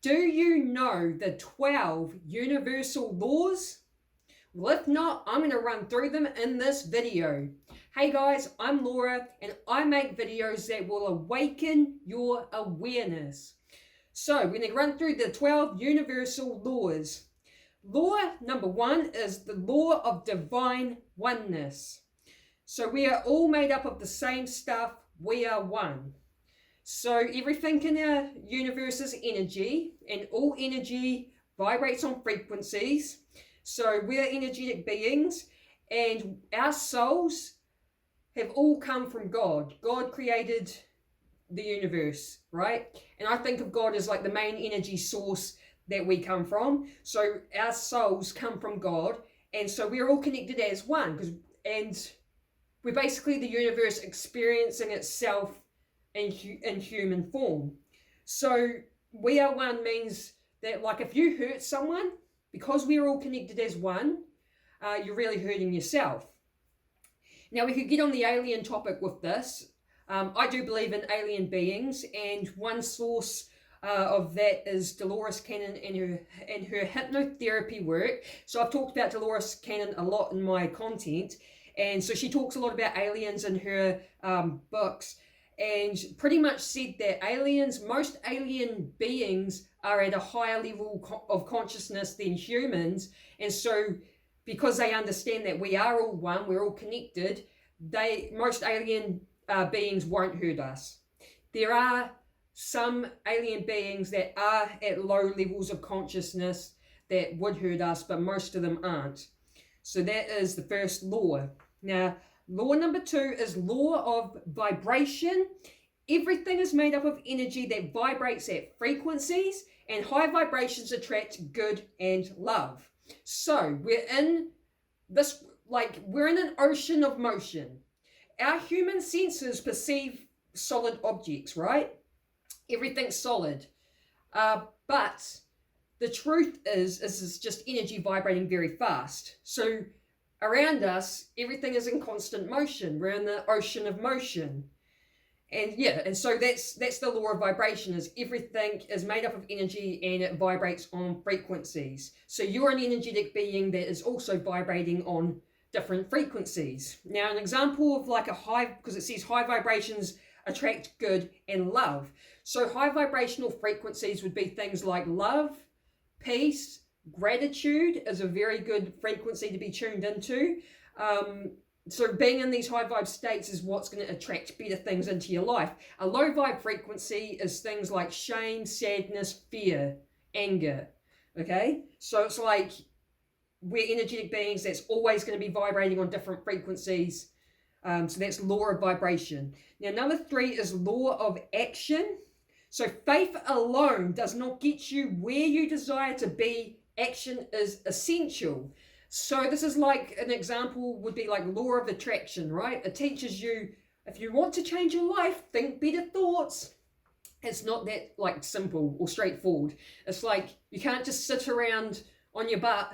Do you know the 12 universal laws? Well, if not, I'm going to run through them in this video. Hey guys, I'm Laura and I make videos that will awaken your awareness. So we're going to run through the 12 universal laws. Law number 1 is the law of divine oneness. So we are all made up of the same stuff. We are one. So everything in our universe is energy, and all energy vibrates on frequencies. So we're energetic beings, and our souls have all come from God. God created the universe, right? And I think of God as like the main energy source that we come from. So our souls come from God, and so we're all connected as one, and we're basically the universe experiencing itself in human form. So we are one means that, like, if you hurt someone, because we're all connected as one, you're really hurting yourself. Now we could get on the alien topic with this. I do believe in alien beings, and one source of that is Dolores Cannon and her hypnotherapy work. So I've talked about Dolores Cannon a lot in my content, and so she talks a lot about aliens in her books, and pretty much said that most alien beings are at a higher level of consciousness than humans, and so because they understand that we are all one, we're all connected, most alien beings won't hurt us. There are some alien beings that are at low levels of consciousness that would hurt us, but most of them aren't. So that is the first law. Now, law number 2 is law of vibration. Everything is made up of energy that vibrates at frequencies, and high vibrations attract good and love. So we're in an ocean of motion. Our human senses perceive solid objects, right? Everything's solid. But the truth is it's just energy vibrating very fast. So around us, everything is in constant motion. We're in the ocean of motion. And so that's the law of vibration, is everything is made up of energy and it vibrates on frequencies. So you're an energetic being that is also vibrating on different frequencies. Now, an example of like because it says high vibrations attract good and love. So high vibrational frequencies would be things like love, peace, gratitude is a very good frequency to be tuned into. So being in these high vibe states is what's going to attract better things into your life. A low vibe frequency is things like shame, sadness, fear, anger. Okay? So it's like we're energetic beings that's always going to be vibrating on different frequencies. So that's law of vibration. Now, number 3 is law of action. So faith alone does not get you where you desire to be. Action is essential. So this is like an example would be like law of attraction, right? It teaches you, if you want to change your life, think better thoughts. It's not that like simple or straightforward. It's like you can't just sit around on your butt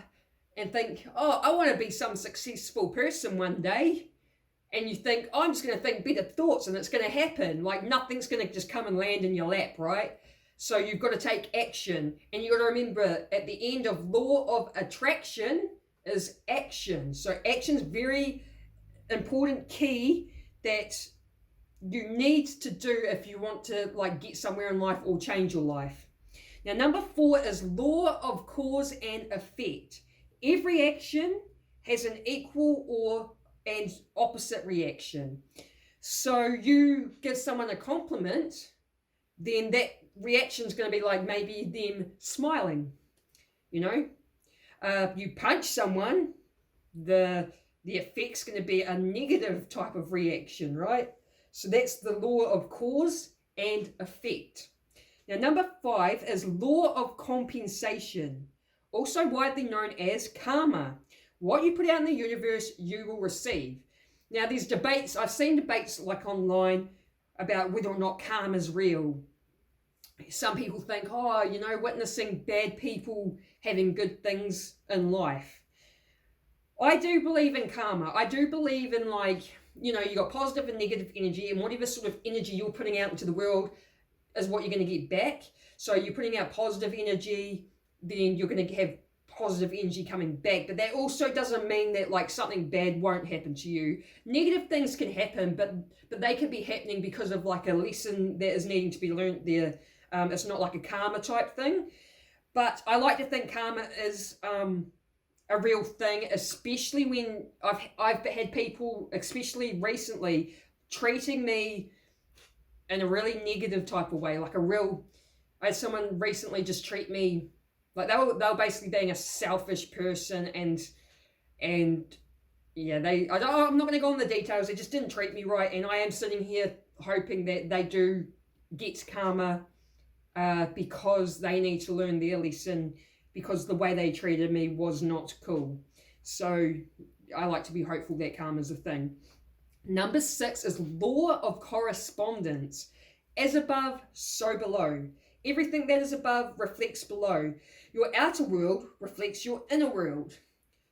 and think, oh, I want to be some successful person one day. And you think, oh, I'm just going to think better thoughts and it's going to happen. Like nothing's going to just come and land in your lap, right? So you've got to take action. And you've got to remember at the end of law of attraction is action. So action's very important key that you need to do if you want to like get somewhere in life or change your life. Now, number 4 is law of cause and effect. Every action has an equal and opposite reaction. So you give someone a compliment, then that reaction is going to be like maybe them smiling, you know. You punch someone, the effect's going to be a negative type of reaction, right? So that's the law of cause and effect. Now, number 5 is law of compensation, also widely known as karma. What you put out in the universe, you will receive. Now, there's debates. I've seen debates like online about whether or not karma is real. Some people think, oh, you know, witnessing bad people having good things in life. I do believe in karma. I do believe in, like, you know, you got positive and negative energy, and whatever sort of energy you're putting out into the world is what you're going to get back. So you're putting out positive energy, then you're going to have positive energy coming back. But that also doesn't mean that like something bad won't happen to you. Negative things can happen, but they can be happening because of like a lesson that is needing to be learned there. It's not like a karma type thing. But I like to think karma is a real thing, especially when I've had people, especially recently, treating me in a really negative type of way. Like I had someone recently just treat me like they were basically being a selfish person, and yeah, I'm not going to go on the details. They just didn't treat me right, and I am sitting here hoping that they do get karma because they need to learn their lesson, because the way they treated me was not cool. So I like to be hopeful that karma is a thing. Number 6 is law of correspondence. As above, so below. Everything that is above reflects below. Your outer world reflects your inner world.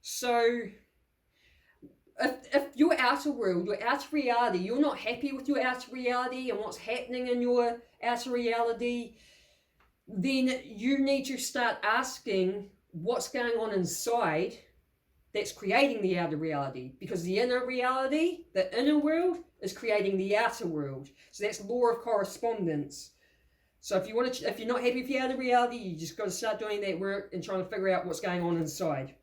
So if your outer world, your outer reality, you're not happy with your outer reality and what's happening in your outer reality, then you need to start asking what's going on inside that's creating the outer reality, because the inner reality, the inner world, is creating the outer world. So that's law of correspondence. So if you're not happy with your outer reality, you just got to start doing that work and trying to figure out what's going on inside.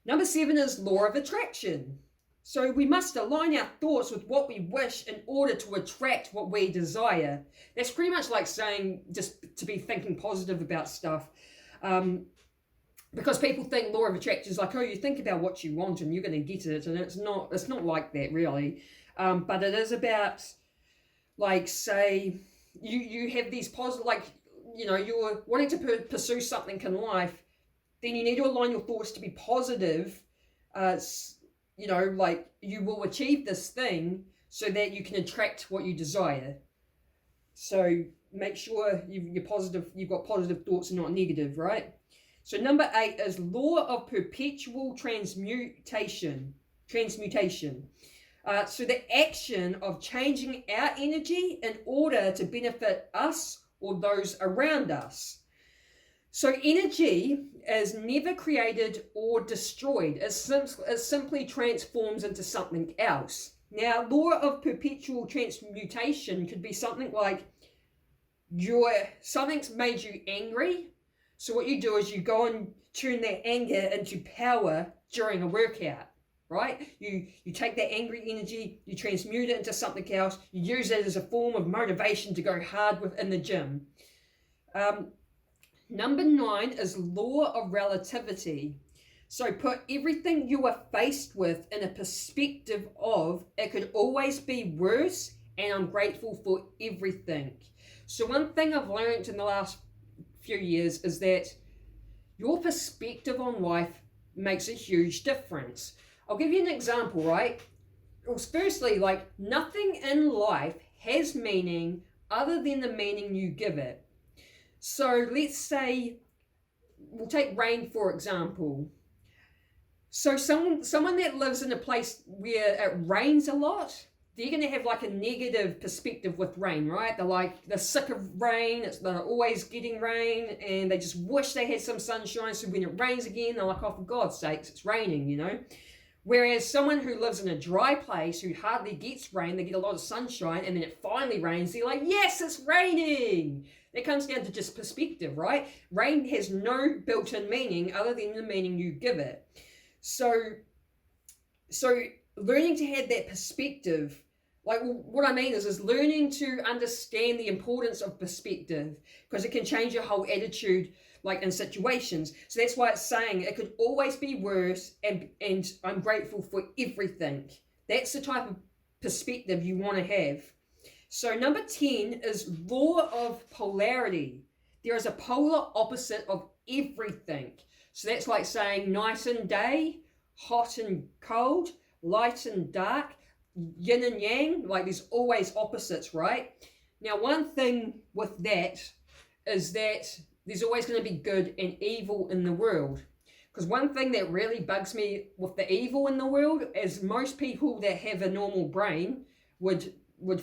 Number 7 is law of attraction. So we must align our thoughts with what we wish in order to attract what we desire. That's pretty much like saying just to be thinking positive about stuff. Because people think law of attraction is like, oh, you think about what you want and you're going to get it. And it's not like that really. But it is about, like, say, you have these positive, like, you're wanting to pursue something in life, then you need to align your thoughts to be positive. Like you will achieve this thing so that you can attract what you desire. So make sure you've got positive thoughts and not negative, right? So number 8 is law of perpetual transmutation. So the action of changing our energy in order to benefit us or those around us. So energy is never created or destroyed. It simply transforms into something else. Now, law of perpetual transmutation could be something like something's made you angry. So what you do is you go and turn that anger into power during a workout, right? You take that angry energy, you transmute it into something else. You use it as a form of motivation to go hard within the gym. Number 9 is law of relativity. So put everything you are faced with in a perspective of it could always be worse, and I'm grateful for everything. So one thing I've learned in the last few years is that your perspective on life makes a huge difference. I'll give you an example, right? Well, firstly, like, nothing in life has meaning other than the meaning you give it. So let's say, we'll take rain for example. So someone that lives in a place where it rains a lot, they're going to have like a negative perspective with rain, right? They're sick of rain, they're always getting rain, and they just wish they had some sunshine, so when it rains again, they're like, oh, for God's sakes, it's raining, Whereas someone who lives in a dry place, who hardly gets rain, they get a lot of sunshine, and then it finally rains, they're like, yes, it's raining! It comes down to just perspective, right? Rain has no built-in meaning other than the meaning you give it. So learning to have that perspective, like, what I mean is learning to understand the importance of perspective, because it can change your whole attitude, like, in situations. So that's why it's saying it could always be worse, and I'm grateful for everything. That's the type of perspective you want to have. So number 10 is law of polarity. There is a polar opposite of everything. So that's like saying night and day, hot and cold, light and dark, yin and yang. Like, there's always opposites, right? Now, one thing with that is that there's always going to be good and evil in the world. Because one thing that really bugs me with the evil in the world is most people that have a normal brain would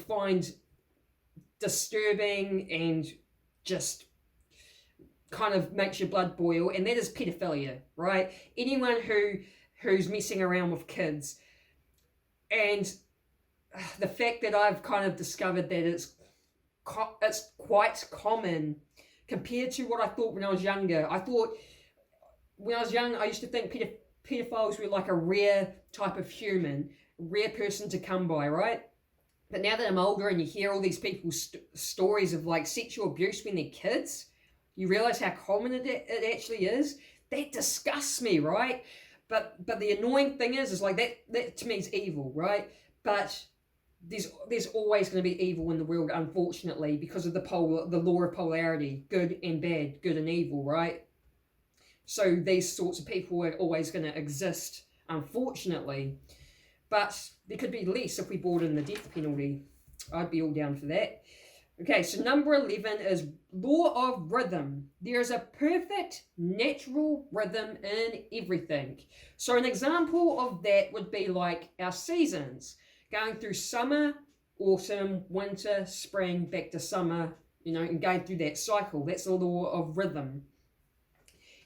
find disturbing and just kind of makes your blood boil, and that is pedophilia, right? Anyone who's messing around with kids. And the fact that I've kind of discovered that it's quite common compared to what I thought when I was younger. I thought when I was young, I used to think pedophiles were like a rare type of human, rare person to come by, right? But now that I'm older and you hear all these people's stories of like sexual abuse when they're kids, you realize how common it actually is. That disgusts me, right? But the annoying thing is like that to me is evil, right? But there's always going to be evil in the world, unfortunately, because of the law of polarity, good and bad, good and evil, right? So these sorts of people are always going to exist, unfortunately. But there could be less if we brought in the death penalty. I'd be all down for that. Okay, so number 11 is law of rhythm. There is a perfect natural rhythm in everything. So an example of that would be like our seasons, going through summer, autumn, winter, spring, back to summer, and going through that cycle. That's the law of rhythm.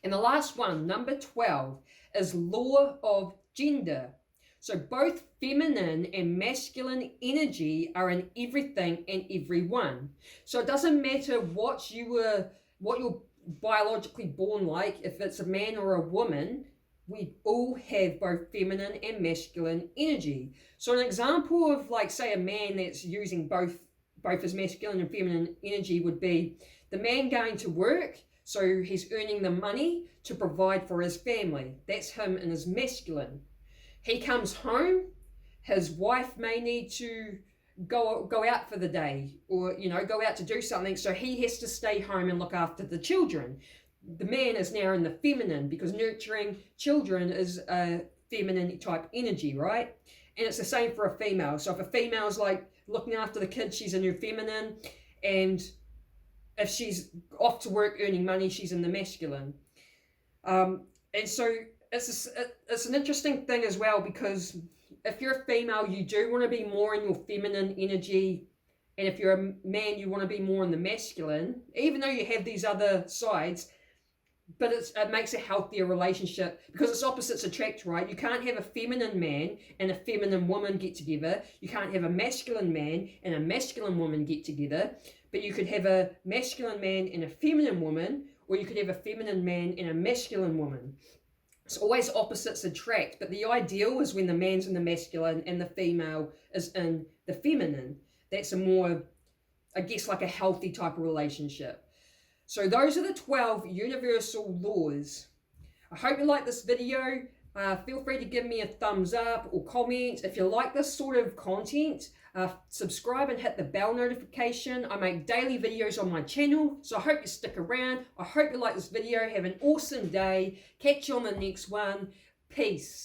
And the last one, number 12, is law of gender. So both feminine and masculine energy are in everything and everyone. So it doesn't matter what you're biologically born like, if it's a man or a woman, we all have both feminine and masculine energy. So an example of like, say, a man that's using both his masculine and feminine energy would be the man going to work, so he's earning the money to provide for his family. That's him in his masculine. He comes home, his wife may need to go out for the day, or go out to do something, so he has to stay home and look after the children. The man is now in the feminine, because nurturing children is a feminine type energy, right? And it's the same for a female. So if a female's like looking after the kids, she's in her feminine, and if she's off to work earning money, she's in the masculine. And so it's an interesting thing as well, because if you're a female, you do want to be more in your feminine energy, and if you're a man, you want to be more in the masculine, even though you have these other sides. But it makes a healthier relationship, because it's opposites attract, right? You can't have a feminine man and a feminine woman get together. You can't have a masculine man and a masculine woman get together. But you could have a masculine man and a feminine woman, or you could have a feminine man and a masculine woman. It's always opposites attract, but the ideal is when the man's in the masculine and the female is in the feminine. That's a more, I guess, like a healthy type of relationship. So those are the 12 universal laws. I hope you like this video. Feel free to give me a thumbs up or comment. If you like this sort of content, subscribe and hit the bell notification. I make daily videos on my channel, so I hope you stick around. I hope you like this video. Have an awesome day. Catch you on the next one. Peace.